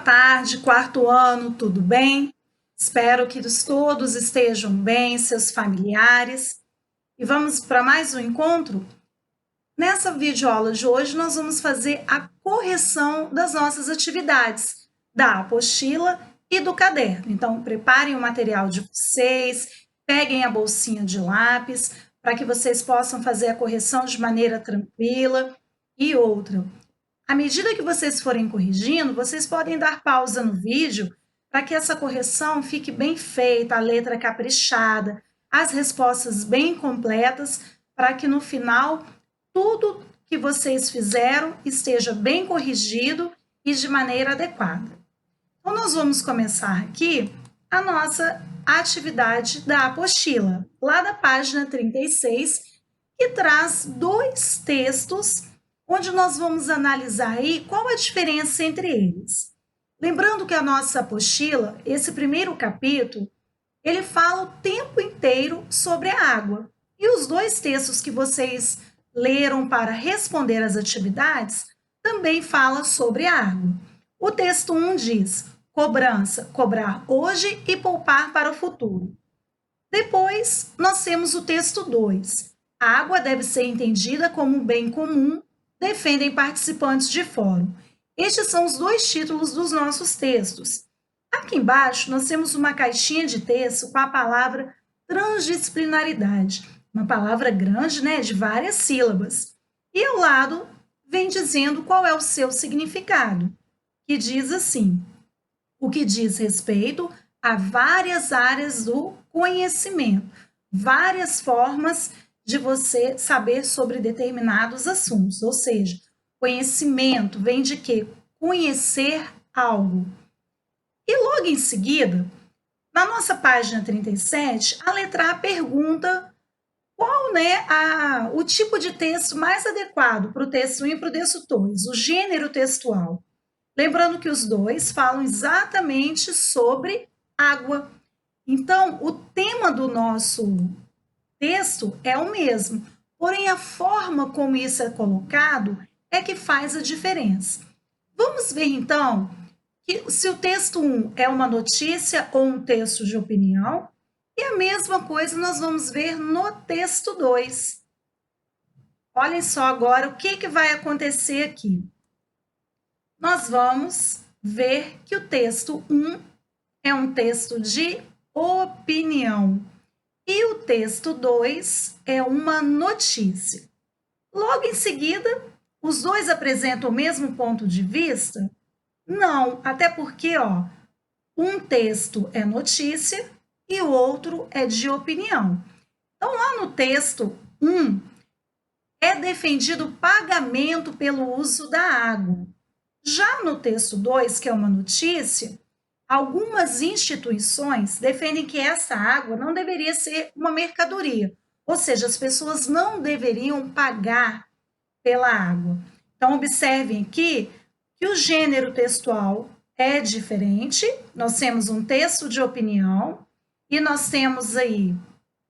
tarde, quarto ano, tudo bem? Espero que todos estejam bem, seus familiares. E vamos para mais um encontro? Nessa videoaula de hoje, nós vamos fazer a correção das nossas atividades, da apostila e do caderno. Então, preparem o material de vocês, peguem a bolsinha de lápis, para que vocês possam fazer a correção de maneira tranquila. E outra, à medida que vocês forem corrigindo, vocês podem dar pausa no vídeo para que essa correção fique bem feita, a letra caprichada, as respostas bem completas, para que no final tudo que vocês fizeram esteja bem corrigido e de maneira adequada. Então, nós vamos começar aqui a nossa atividade da apostila, lá da página 36, que traz dois textos onde nós vamos analisar aí qual a diferença entre eles. Lembrando que a nossa apostila, esse primeiro capítulo, ele fala o tempo inteiro sobre a água. E os dois textos que vocês leram para responder as atividades também fala sobre a água. O texto 1 diz: cobrança, cobrar hoje e poupar para o futuro. Depois, nós temos o texto 2. A água deve ser entendida como um bem comum, defendem participantes de fórum. Estes são os dois títulos dos nossos textos. Aqui embaixo, nós temos uma caixinha de texto com a palavra transdisciplinaridade, uma palavra grande, né, de várias sílabas. E ao lado vem dizendo qual é o seu significado, que diz assim: o que diz respeito a várias áreas do conhecimento, várias formas de você saber sobre determinados assuntos, ou seja, conhecimento vem de quê? Conhecer algo. E logo em seguida, na nossa página 37, a letra A pergunta qual, o tipo de texto mais adequado para o texto 1 e para o texto 2, o gênero textual. Lembrando que os dois falam exatamente sobre água. Então, o tema do nosso texto é o mesmo, porém a forma como isso é colocado é que faz a diferença. Vamos ver então que se o texto 1 é uma notícia ou um texto de opinião, e a mesma coisa nós vamos ver no texto 2. Olhem só agora o que vai acontecer aqui. Nós vamos ver que o texto 1 é um texto de opinião e o texto 2 é uma notícia. Logo em seguida, os dois apresentam o mesmo ponto de vista? Não, até porque um texto é notícia e o outro é de opinião. Então, lá no texto 1, é defendido o pagamento pelo uso da água. Já no texto 2, que é uma notícia, algumas instituições defendem que essa água não deveria ser uma mercadoria, ou seja, as pessoas não deveriam pagar pela água. Então, observem aqui que o gênero textual é diferente. Nós temos um texto de opinião e nós temos aí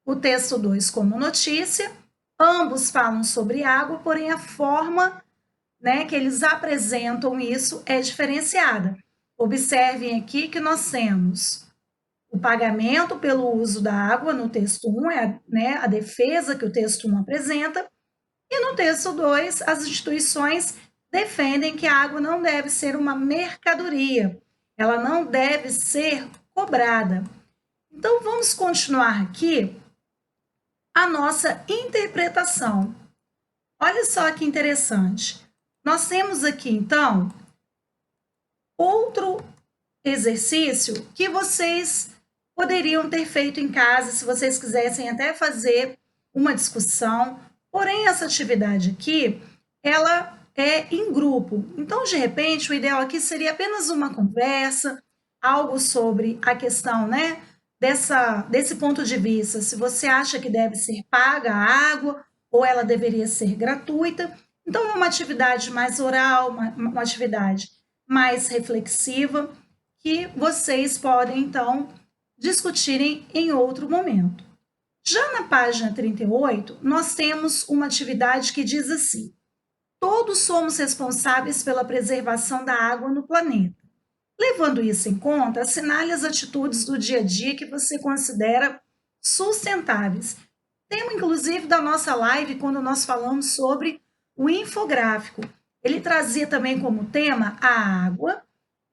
o texto 2 como notícia. Ambos falam sobre água, porém a forma que eles apresentam isso é diferenciada. Observem aqui que nós temos o pagamento pelo uso da água no texto 1, a defesa que o texto 1 apresenta, e no texto 2, as instituições defendem que a água não deve ser uma mercadoria, ela não deve ser cobrada. Então, vamos continuar aqui a nossa interpretação. Olha só que interessante. Nós temos aqui, então, outro exercício que vocês poderiam ter feito em casa, se vocês quisessem até fazer uma discussão. Porém, essa atividade aqui, ela é em grupo. Então, de repente, o ideal aqui seria apenas uma conversa, algo sobre a questão, desse ponto de vista, se você acha que deve ser paga a água ou ela deveria ser gratuita. Então, é uma atividade mais oral, uma atividade mais reflexiva, que vocês podem, então, discutirem em outro momento. Já na página 38, nós temos uma atividade que diz assim: todos somos responsáveis pela preservação da água no planeta. Levando isso em conta, assinale as atitudes do dia a dia que você considera sustentáveis. Tema, inclusive, da nossa live, quando nós falamos sobre o infográfico. Ele trazia também como tema a água,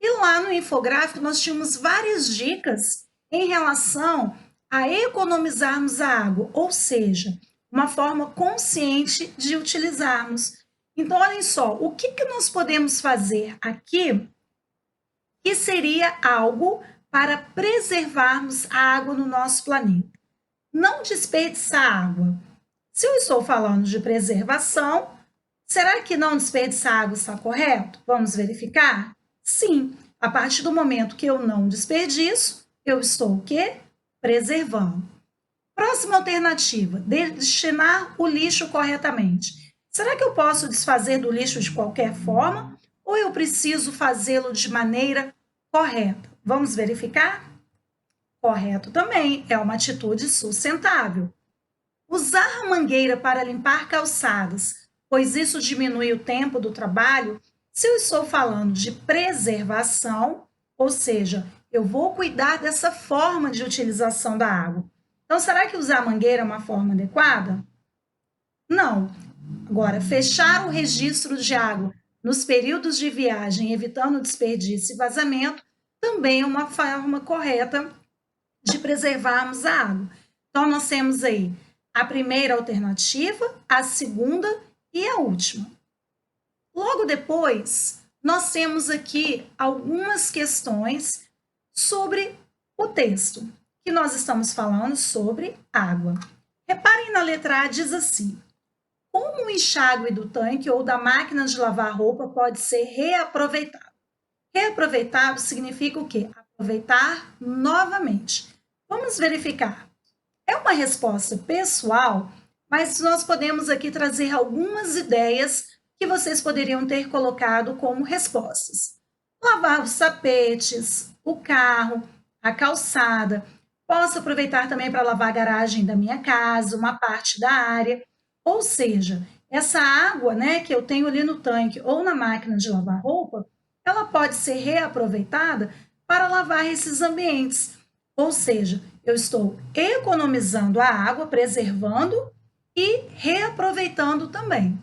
e lá no infográfico nós tínhamos várias dicas em relação a economizarmos a água, ou seja, uma forma consciente de utilizarmos. Então, olhem só, o que nós podemos fazer aqui que seria algo para preservarmos a água no nosso planeta? Não desperdiçar água. Se eu estou falando de preservação, será que não desperdiçar água está correto? Vamos verificar? Sim, a partir do momento que eu não desperdiço, eu estou o quê? Preservando. Próxima alternativa, destinar o lixo corretamente. Será que eu posso desfazer do lixo de qualquer forma ou eu preciso fazê-lo de maneira correta? Vamos verificar? Correto também, é uma atitude sustentável. Usar a mangueira para limpar calçadas, pois isso diminui o tempo do trabalho. Se eu estou falando de preservação, ou seja, eu vou cuidar dessa forma de utilização da água. Então, será que usar a mangueira é uma forma adequada? Não. Agora, fechar o registro de água nos períodos de viagem, evitando desperdício e vazamento, também é uma forma correta de preservarmos a água. Então, nós temos aí a primeira alternativa, a segunda e a última. Logo depois, nós temos aqui algumas questões sobre o texto, que nós estamos falando sobre água. Reparem na letra A, diz assim: como o enxágue do tanque ou da máquina de lavar roupa pode ser reaproveitado? Reaproveitado significa o quê? Aproveitar novamente. Vamos verificar. É uma resposta pessoal, mas nós podemos aqui trazer algumas ideias que vocês poderiam ter colocado como respostas. Lavar os tapetes, o carro, a calçada. Posso aproveitar também para lavar a garagem da minha casa, uma parte da área. Ou seja, essa água, né, que eu tenho ali no tanque ou na máquina de lavar roupa, ela pode ser reaproveitada para lavar esses ambientes. Ou seja, eu estou economizando a água, preservando e reaproveitando também.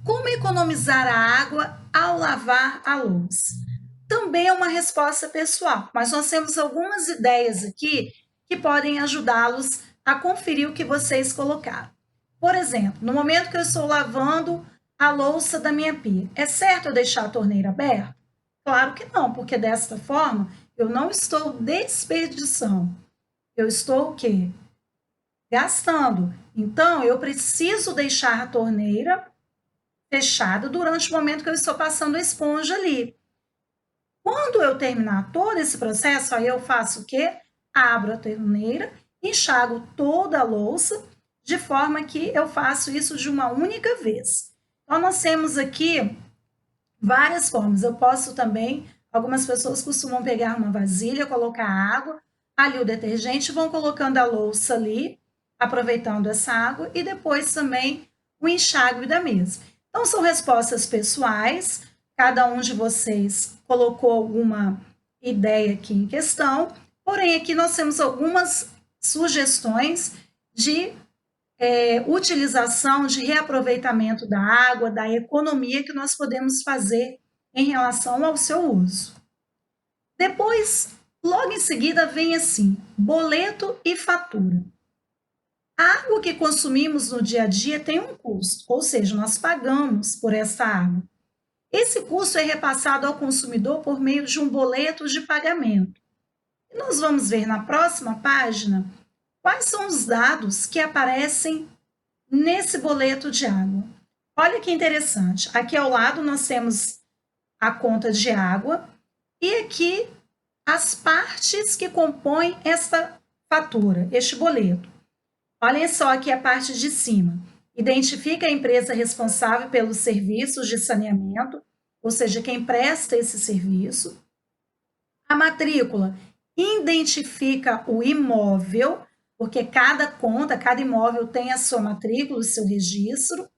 Como economizar a água ao lavar a louça? Também é uma resposta pessoal, mas nós temos algumas ideias aqui que podem ajudá-los a conferir o que vocês colocaram. Por exemplo, no momento que eu estou lavando a louça da minha pia, é certo eu deixar a torneira aberta? Claro que não, porque desta forma eu não estou desperdiçando. Eu estou o quê? Gastando. Então, eu preciso deixar a torneira fechada durante o momento que eu estou passando a esponja ali. Quando eu terminar todo esse processo, aí eu faço o quê? Abro a torneira, enxago toda a louça, de forma que eu faço isso de uma única vez. Então, nós temos aqui várias formas. Eu posso também, algumas pessoas costumam pegar uma vasilha, colocar água, ali o detergente, vão colocando a louça ali, aproveitando essa água, e depois também o enxágue da mesa. Então, são respostas pessoais, cada um de vocês colocou alguma ideia aqui em questão, porém, aqui nós temos algumas sugestões de utilização, de reaproveitamento da água, da economia que nós podemos fazer em relação ao seu uso. Depois, logo em seguida, vem assim: boleto e fatura. A água que consumimos no dia a dia tem um custo, ou seja, nós pagamos por essa água. Esse custo é repassado ao consumidor por meio de um boleto de pagamento. E nós vamos ver na próxima página quais são os dados que aparecem nesse boleto de água. Olha que interessante. Aqui ao lado nós temos a conta de água e aqui as partes que compõem esta fatura, este boleto. Olhem só aqui a parte de cima. Identifica a empresa responsável pelos serviços de saneamento, ou seja, quem presta esse serviço. A matrícula identifica o imóvel, porque cada conta, cada imóvel tem a sua matrícula, o seu registro.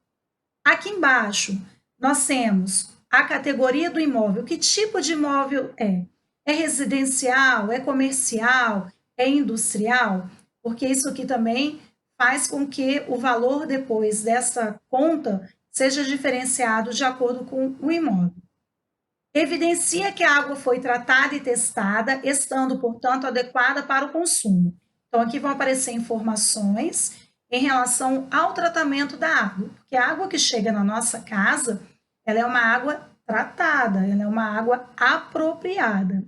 Aqui embaixo, nós temos a categoria do imóvel, que tipo de imóvel é? É residencial, é comercial, é industrial? Porque isso aqui também faz com que o valor depois dessa conta seja diferenciado de acordo com o imóvel. Evidencia que a água foi tratada e testada, estando, portanto, adequada para o consumo. Então, aqui vão aparecer informações em relação ao tratamento da água, porque a água que chega na nossa casa, ela é uma água tratada, ela é uma água apropriada.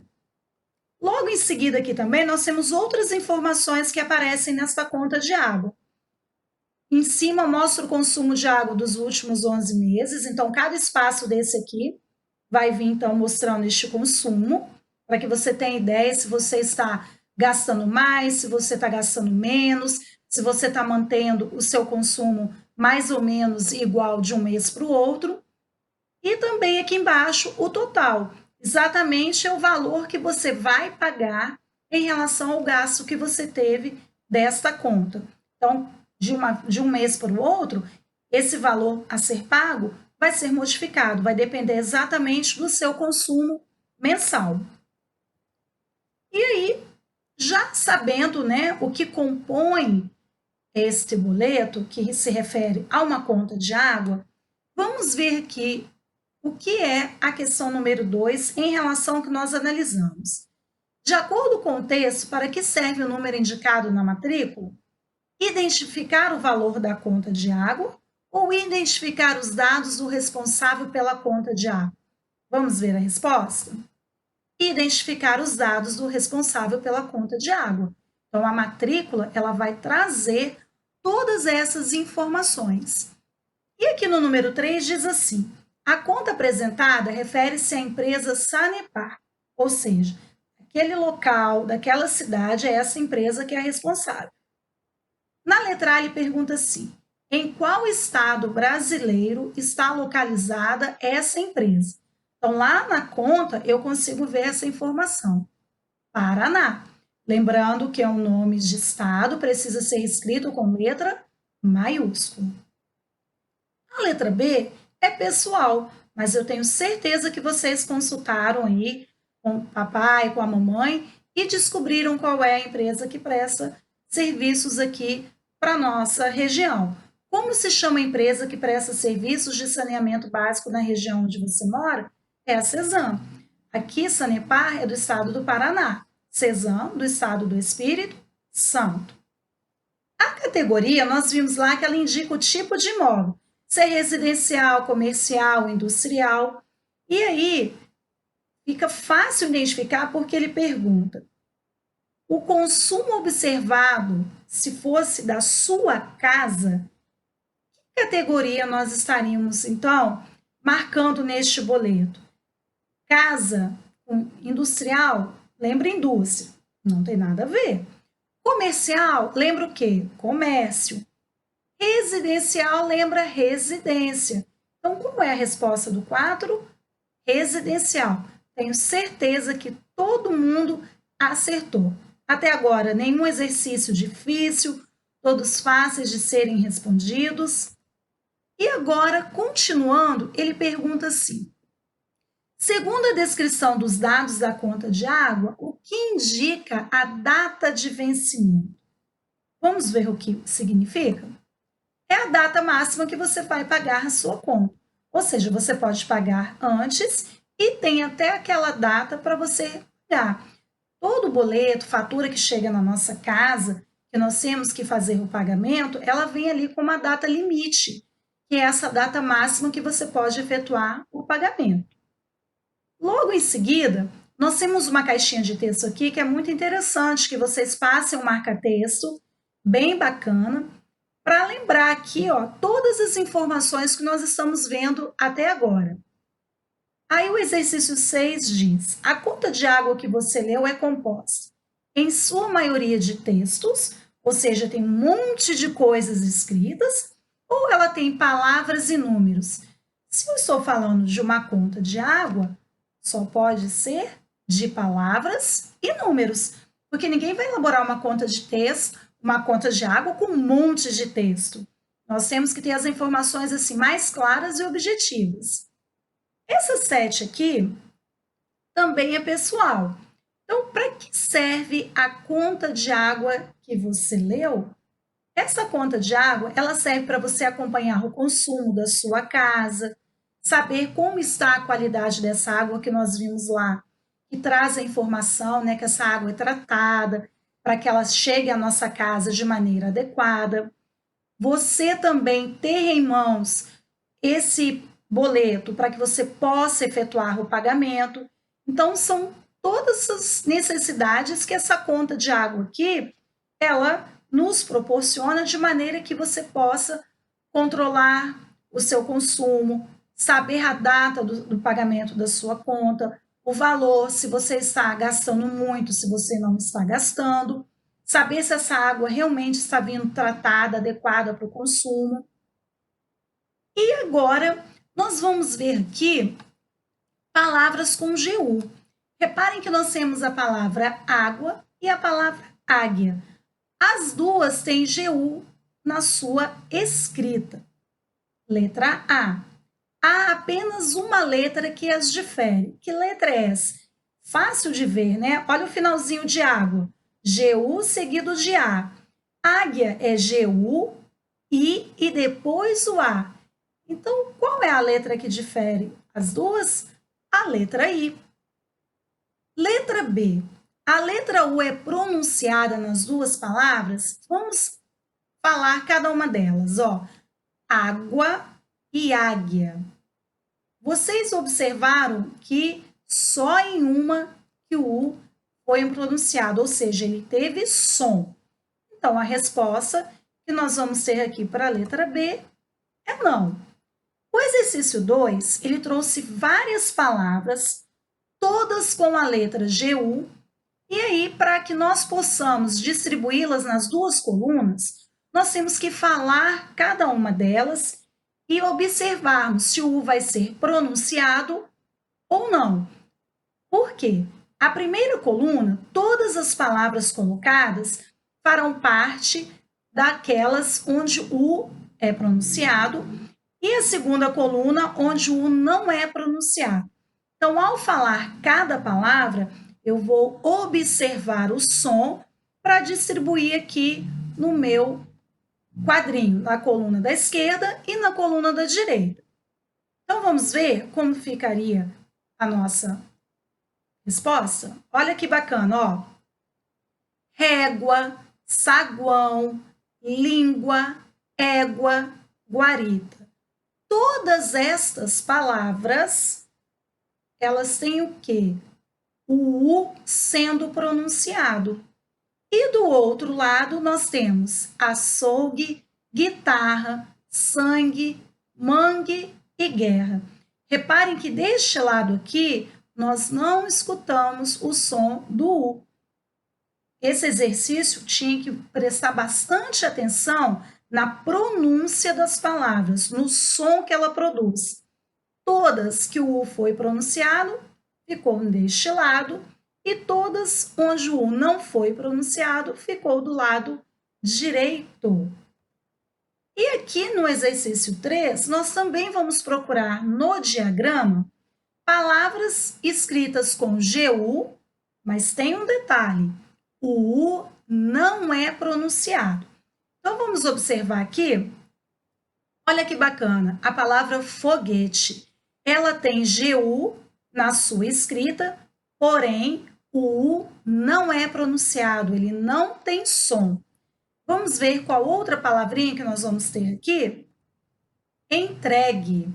Logo em seguida aqui também nós temos outras informações que aparecem nesta conta de água. Em cima mostra o consumo de água dos últimos 11 meses, então cada espaço desse aqui vai vir então mostrando este consumo, para que você tenha ideia se você está gastando mais, se você está gastando menos, se você está mantendo o seu consumo mais ou menos igual de um mês para o outro. E também aqui embaixo o total, exatamente é o valor que você vai pagar em relação ao gasto que você teve desta conta. Então, de um mês para o outro, esse valor a ser pago vai ser modificado, vai depender exatamente do seu consumo mensal. E aí, já sabendo, né, o que compõe este boleto, que se refere a uma conta de água, vamos ver aqui o que é a questão número 2 em relação ao que nós analisamos. De acordo com o texto, para que serve o número indicado na matrícula? Identificar o valor da conta de água ou identificar os dados do responsável pela conta de água? Vamos ver a resposta? Identificar os dados do responsável pela conta de água. Então, a matrícula ela vai trazer todas essas informações. E aqui no número 3 diz assim: a conta apresentada refere-se à empresa Sanepar, ou seja, aquele local, daquela cidade, é essa empresa que é a responsável. Na letra A, ele pergunta assim: em qual estado brasileiro está localizada essa empresa? Então, lá na conta, eu consigo ver essa informação. Paraná. Lembrando que é um nome de estado, precisa ser escrito com letra maiúscula. A letra B é pessoal, mas eu tenho certeza que vocês consultaram aí com o papai, com a mamãe e descobriram qual é a empresa que presta serviços aqui para nossa região. Como se chama a empresa que presta serviços de saneamento básico na região onde você mora? É a Cesan. Aqui, Sanepar é do estado do Paraná, Cesan do estado do Espírito Santo. A categoria, nós vimos lá que ela indica o tipo de imóvel, se é residencial, comercial, industrial. E aí, fica fácil identificar porque ele pergunta: o consumo observado, se fosse da sua casa, que categoria nós estaríamos, então, marcando neste boleto? Casa industrial, lembra indústria, não tem nada a ver. Comercial, lembra o quê? Comércio. Residencial, lembra residência. Então, como é a resposta do 4? Residencial. Tenho certeza que todo mundo acertou. Até agora, nenhum exercício difícil, todos fáceis de serem respondidos. E agora, continuando, ele pergunta assim: segundo a descrição dos dados da conta de água, o que indica a data de vencimento? Vamos ver o que significa? É a data máxima que você vai pagar a sua conta. Ou seja, você pode pagar antes e tem até aquela data para você pagar. Todo boleto, fatura que chega na nossa casa, que nós temos que fazer o pagamento, ela vem ali com uma data limite, que é essa data máxima que você pode efetuar o pagamento. Logo em seguida, nós temos uma caixinha de texto aqui que é muito interessante, que vocês passem um marca-texto bem bacana, para lembrar aqui, ó, todas as informações que nós estamos vendo até agora. Aí o exercício 6 diz: a conta de água que você leu é composta, em sua maioria, de textos, ou seja, tem um monte de coisas escritas, ou ela tem palavras e números. Se eu estou falando de uma conta de água, só pode ser de palavras e números, porque ninguém vai elaborar uma conta de texto, uma conta de água com um monte de texto. Nós temos que ter as informações assim mais claras e objetivas. Essa 7 aqui também é pessoal. Então, para que serve a conta de água que você leu? Essa conta de água, ela serve para você acompanhar o consumo da sua casa, saber como está a qualidade dessa água que nós vimos lá, que traz a informação, né, que essa água é tratada, para que ela chegue à nossa casa de maneira adequada. Você também ter em mãos esse boleto para que você possa efetuar o pagamento. Então, são todas as necessidades que essa conta de água aqui, ela nos proporciona de maneira que você possa controlar o seu consumo, saber a data do pagamento da sua conta, o valor, se você está gastando muito, se você não está gastando, saber se essa água realmente está vindo tratada, adequada para o consumo. E agora nós vamos ver aqui palavras com GU. Reparem que nós temos a palavra água e a palavra águia. As duas têm GU na sua escrita. Letra A. Há apenas uma letra que as difere. Que letra é essa? Fácil de ver, né? Olha o finalzinho de água. GU seguido de A. Águia é GU, I e depois o A. Então, qual é a letra que difere as duas? A letra I. Letra B. A letra U é pronunciada nas duas palavras? Vamos falar cada uma delas, ó. Água e águia. Vocês observaram que só em uma que o U foi pronunciado, ou seja, ele teve som. Então, a resposta que nós vamos ter aqui para a letra B é não. O exercício 2, ele trouxe várias palavras, todas com a letra GU, e aí, para que nós possamos distribuí-las nas duas colunas, nós temos que falar cada uma delas e observarmos se o U vai ser pronunciado ou não. Por quê? A primeira coluna, todas as palavras colocadas farão parte daquelas onde o U é pronunciado e a segunda coluna, onde o U não é pronunciado. Então, ao falar cada palavra, eu vou observar o som para distribuir aqui no meu quadrinho, na coluna da esquerda e na coluna da direita. Então, vamos ver como ficaria a nossa resposta? Olha que bacana, ó. Régua, saguão, língua, égua, guarita. Todas estas palavras, elas têm o quê? O U sendo pronunciado. E do outro lado, nós temos açougue, guitarra, sangue, mangue e guerra. Reparem que deste lado aqui, nós não escutamos o som do U. Esse exercício tinha que prestar bastante atenção na pronúncia das palavras, no som que ela produz. Todas que o U foi pronunciado, ficou deste lado, e todas onde o U não foi pronunciado, ficou do lado direito. E aqui no exercício 3, nós também vamos procurar no diagrama palavras escritas com GU, mas tem um detalhe, o U não é pronunciado. Então, vamos observar aqui, olha que bacana, a palavra foguete, ela tem GU na sua escrita, porém, o U não é pronunciado, ele não tem som. Vamos ver qual outra palavrinha que nós vamos ter aqui? Entregue.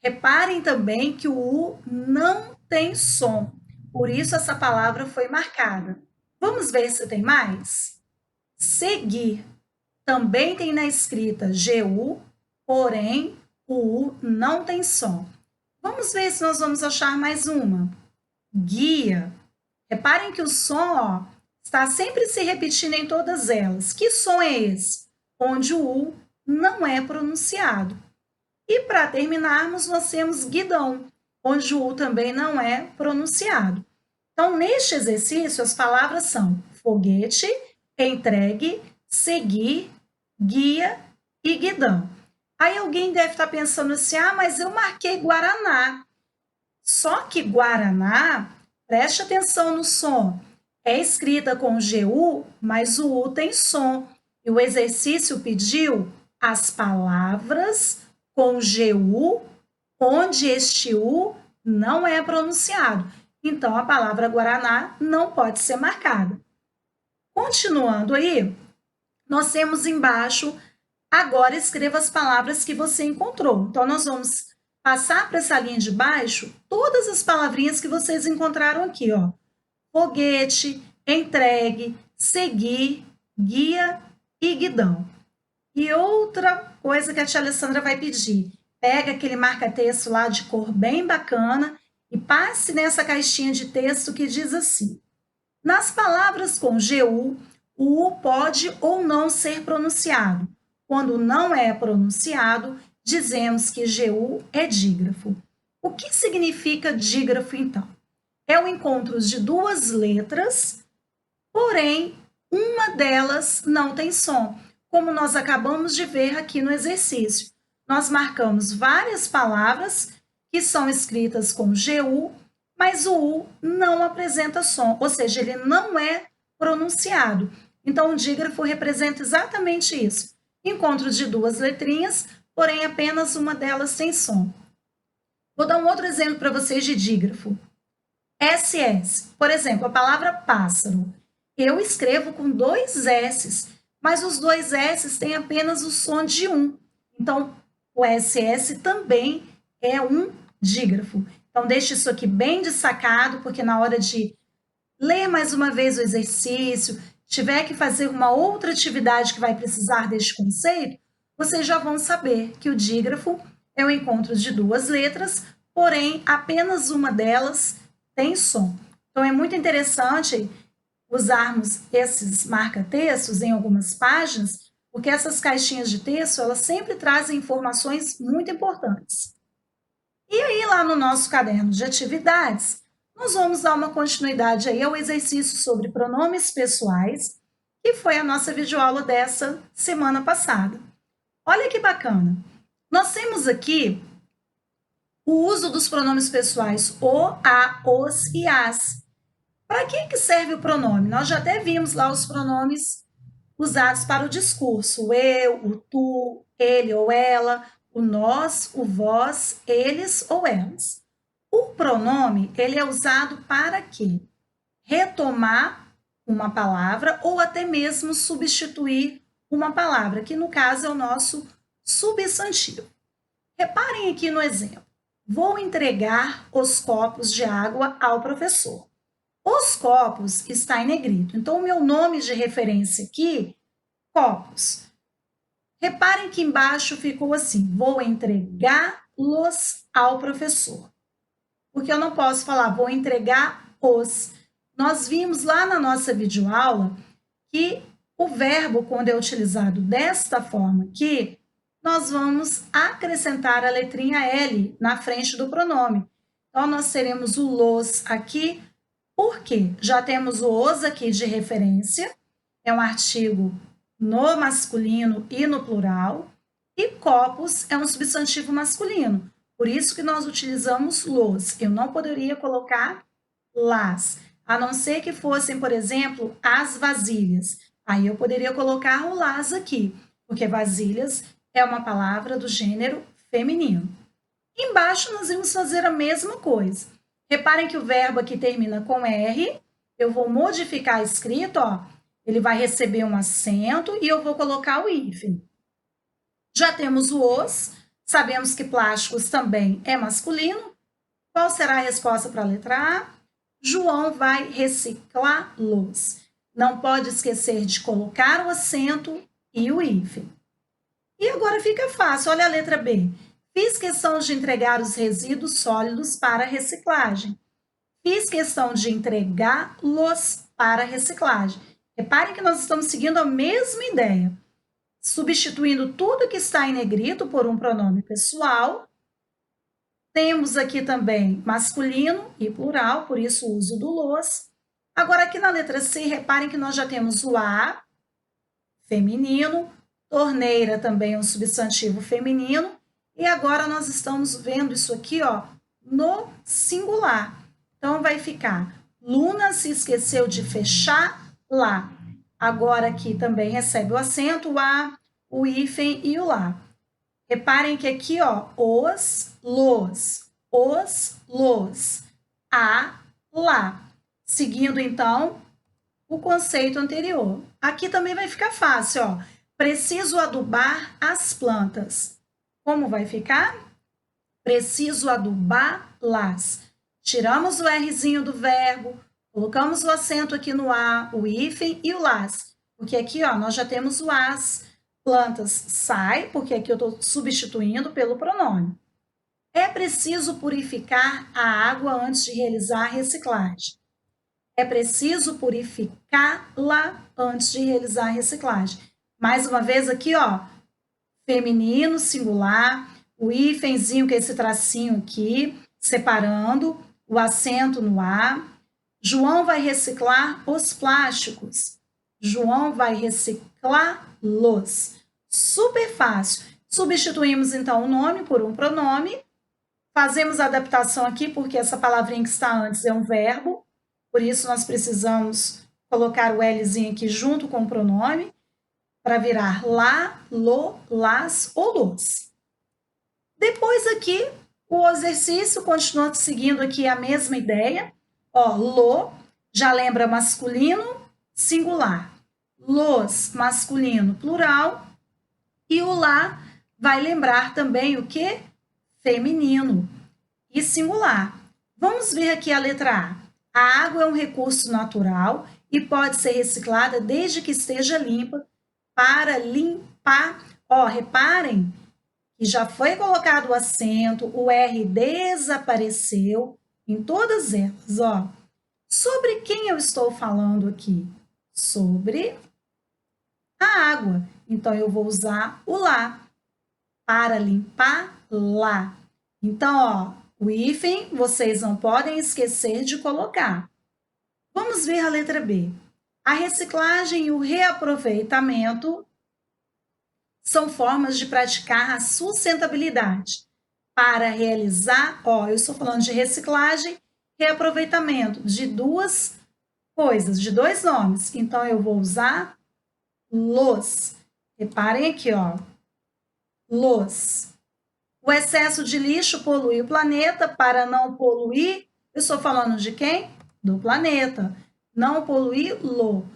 Reparem também que o U não tem som, por isso essa palavra foi marcada. Vamos ver se tem mais? Seguir. Também tem na escrita GU, porém o U não tem som. Vamos ver se nós vamos achar mais uma. Guia. Reparem que o som, ó, está sempre se repetindo em todas elas. Que som é esse? Onde o U não é pronunciado. E para terminarmos, nós temos guidão, onde o U também não é pronunciado. Então, neste exercício, as palavras são foguete, entregue, seguir, guia e guidão. Aí alguém deve estar pensando assim, ah, mas eu marquei Guaraná. Só que Guaraná, preste atenção no som, é escrita com GU, mas o U tem som. E o exercício pediu as palavras com GU, onde este U não é pronunciado. Então, a palavra Guaraná não pode ser marcada. Continuando aí, nós temos embaixo, agora escreva as palavras que você encontrou. Então, nós vamos passar para essa linha de baixo todas as palavrinhas que vocês encontraram aqui, ó. Foguete, entregue, seguir, guia e guidão. E outra coisa que a tia Alessandra vai pedir, pega aquele marca-texto lá de cor bem bacana e passe nessa caixinha de texto que diz assim: nas palavras com GU, o U pode ou não ser pronunciado. Quando não é pronunciado, dizemos que GU é dígrafo. O que significa dígrafo, então? É o encontro de duas letras, porém, uma delas não tem som, como nós acabamos de ver aqui no exercício. Nós marcamos várias palavras que são escritas com GU, mas o U não apresenta som, ou seja, ele não é pronunciado. Então, o dígrafo representa exatamente isso. Encontro de duas letrinhas, porém apenas uma delas tem som. Vou dar um outro exemplo para vocês de dígrafo. SS. Por exemplo, a palavra pássaro. Eu escrevo com dois S's, mas os dois S's têm apenas o som de um. Então, o SS também é um dígrafo. Então, deixe isso aqui bem destacado, porque na hora de ler mais uma vez o exercício, tiver que fazer uma outra atividade que vai precisar deste conceito, vocês já vão saber que o dígrafo é o encontro de duas letras, porém apenas uma delas tem som. Então, é muito interessante usarmos esses marca-textos em algumas páginas, porque essas caixinhas de texto, elas sempre trazem informações muito importantes. E aí, lá no nosso caderno de atividades, nós vamos dar uma continuidade aí ao exercício sobre pronomes pessoais, que foi a nossa videoaula dessa semana passada. Olha que bacana! Nós temos aqui o uso dos pronomes pessoais o, a, os e as. Para que serve o pronome? Nós já até vimos lá os pronomes usados para o discurso: o eu, o tu, ele ou ela, o nós, o vós, eles ou elas. O pronome, ele é usado para quê? Retomar uma palavra ou até mesmo substituir uma palavra, que no caso é o nosso substantivo. Reparem aqui no exemplo. Vou entregar os copos de água ao professor. Os copos está em negrito. Então, o meu nome de referência aqui, copos. Reparem que embaixo ficou assim: vou entregá-los ao professor. Porque eu não posso falar vou entregar os. Nós vimos lá na nossa videoaula que o verbo, quando é utilizado desta forma aqui, nós vamos acrescentar a letrinha L na frente do pronome. Então, nós teremos o los aqui. Por quê? Já temos o os aqui de referência, é um artigo no masculino e no plural, e copos é um substantivo masculino, por isso que nós utilizamos los. Eu não poderia colocar las, a não ser que fossem, por exemplo, as vasilhas. Aí eu poderia colocar o las aqui, porque vasilhas é uma palavra do gênero feminino. Embaixo nós vamos fazer a mesma coisa. Reparem que o verbo aqui termina com R, eu vou modificar a escrita, ó, ele vai receber um acento e eu vou colocar o hífen. Já temos o os, sabemos que plásticos também é masculino. Qual será a resposta para a letra A? João vai reciclá-los. Não pode esquecer de colocar o acento e o hífen. E agora fica fácil, olha a letra B. Fiz questão de entregar os resíduos sólidos para reciclagem. Fiz questão de entregá-los para reciclagem. Reparem que nós estamos seguindo a mesma ideia, substituindo tudo que está em negrito por um pronome pessoal. Temos aqui também masculino e plural, por isso o uso do los. Agora, aqui na letra C, reparem que nós já temos o a, feminino, torneira também é um substantivo feminino, e agora nós estamos vendo isso aqui, ó, no singular. Então, vai ficar: Luna se esqueceu de fechar lá. Agora aqui também recebe o acento, o a, o hífen e o lá. Reparem que aqui, ó, os, los, a, lá. Seguindo, então, o conceito anterior. Aqui também vai ficar fácil, ó. Preciso adubar as plantas. Como vai ficar? Preciso adubá-las. Tiramos o Rzinho do verbo, colocamos o acento aqui no A, o hífen e o las. Porque aqui, ó, nós já temos o as. Plantas sai, porque aqui eu estou substituindo pelo pronome. É preciso purificar a água antes de realizar a reciclagem. É preciso purificá-la antes de realizar a reciclagem. Mais uma vez aqui, ó, feminino, singular, o hífenzinho, que é esse tracinho aqui, separando, o acento no A. João vai reciclar os plásticos. João vai reciclá-los. Super fácil. Substituímos, então, o nome por um pronome. Fazemos a adaptação aqui, porque essa palavrinha que está antes é um verbo. Por isso, nós precisamos colocar o Lzinho aqui junto com o pronome, para virar lá, lo, las ou los. Depois aqui, o exercício continua seguindo aqui a mesma ideia. Ó, lo, já lembra masculino, singular. Los, masculino, plural. E o lá vai lembrar também o quê? Feminino e singular. Vamos ver aqui a letra A. A água é um recurso natural e pode ser reciclada desde que esteja limpa para limpar. Ó, reparem que já foi colocado o acento, o R desapareceu em todas elas, ó. Sobre quem eu estou falando aqui? Sobre a água. Então, eu vou usar o lá para limpar lá. Então, ó, o hífen vocês não podem esquecer de colocar. Vamos ver a letra B. A reciclagem e o reaproveitamento são formas de praticar a sustentabilidade. Para realizar, ó, eu estou falando de reciclagem, reaproveitamento, de duas coisas, de dois nomes. Então, eu vou usar los. Reparem aqui, ó, los. O excesso de lixo polui o planeta. Para não poluir, eu estou falando de quem? Do planeta. Não poluí-lo.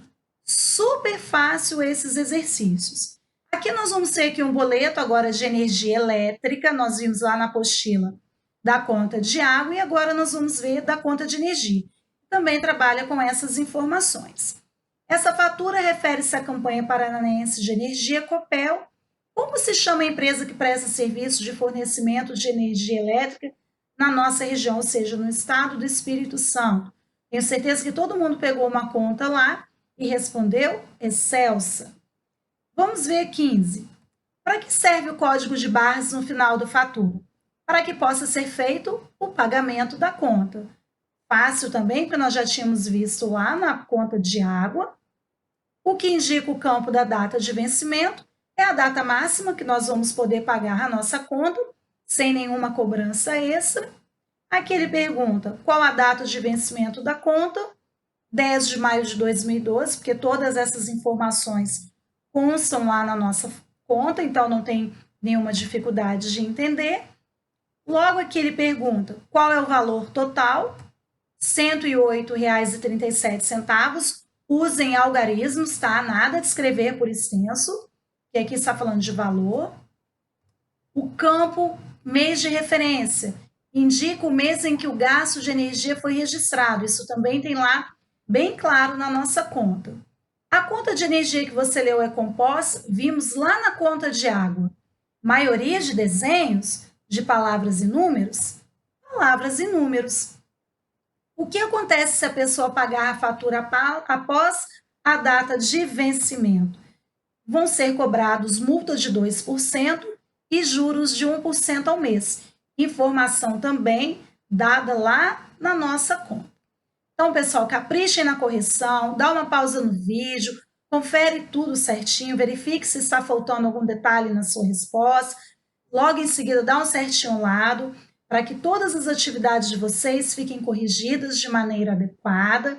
Super fácil esses exercícios. Aqui nós vamos ter aqui um boleto agora de energia elétrica. Nós vimos lá na apostila da conta de água e agora nós vamos ver da conta de energia. Também trabalha com essas informações. Essa fatura refere-se à campanha paranaense de energia Copel. Como se chama a empresa que presta serviço de fornecimento de energia elétrica na nossa região, ou seja, no estado do Espírito Santo? Tenho certeza que todo mundo pegou uma conta lá e respondeu Excelsa. Vamos ver 15. Para que serve o código de barras no final da fatura? Para que possa ser feito o pagamento da conta. Fácil também, porque nós já tínhamos visto lá na conta de água. O que indica o campo da data de vencimento é a data máxima que nós vamos poder pagar a nossa conta, sem nenhuma cobrança extra. Aqui ele pergunta qual a data de vencimento da conta, 10 de maio de 2012, porque todas essas informações constam lá na nossa conta, então não tem nenhuma dificuldade de entender. Logo aqui ele pergunta qual é o valor total, R$ 108,37. Usem algarismos, tá? Nada de escrever por extenso, que aqui está falando de valor. O campo mês de referência indica o mês em que o gasto de energia foi registrado. Isso também tem lá bem claro na nossa conta. A conta de energia que você leu é composta, vimos lá na conta de água. Maioria de desenhos de palavras e números? Palavras e números. O que acontece se a pessoa pagar a fatura após a data de vencimento? Vão ser cobrados multas de 2% e juros de 1% ao mês. Informação também dada lá na nossa conta. Então, pessoal, caprichem na correção, dá uma pausa no vídeo, confere tudo certinho, verifique se está faltando algum detalhe na sua resposta. Logo em seguida, dá um certinho ao lado. para que todas as atividades de vocês fiquem corrigidas de maneira adequada,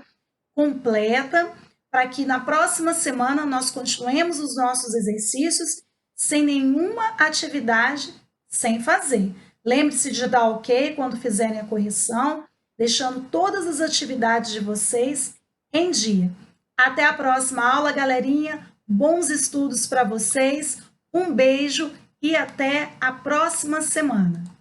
completa, para que na próxima semana nós continuemos os nossos exercícios sem nenhuma atividade sem fazer. Lembre-se de dar ok quando fizerem a correção, deixando todas as atividades de vocês em dia. Até a próxima aula, galerinha. Bons estudos para vocês. Um beijo e até a próxima semana.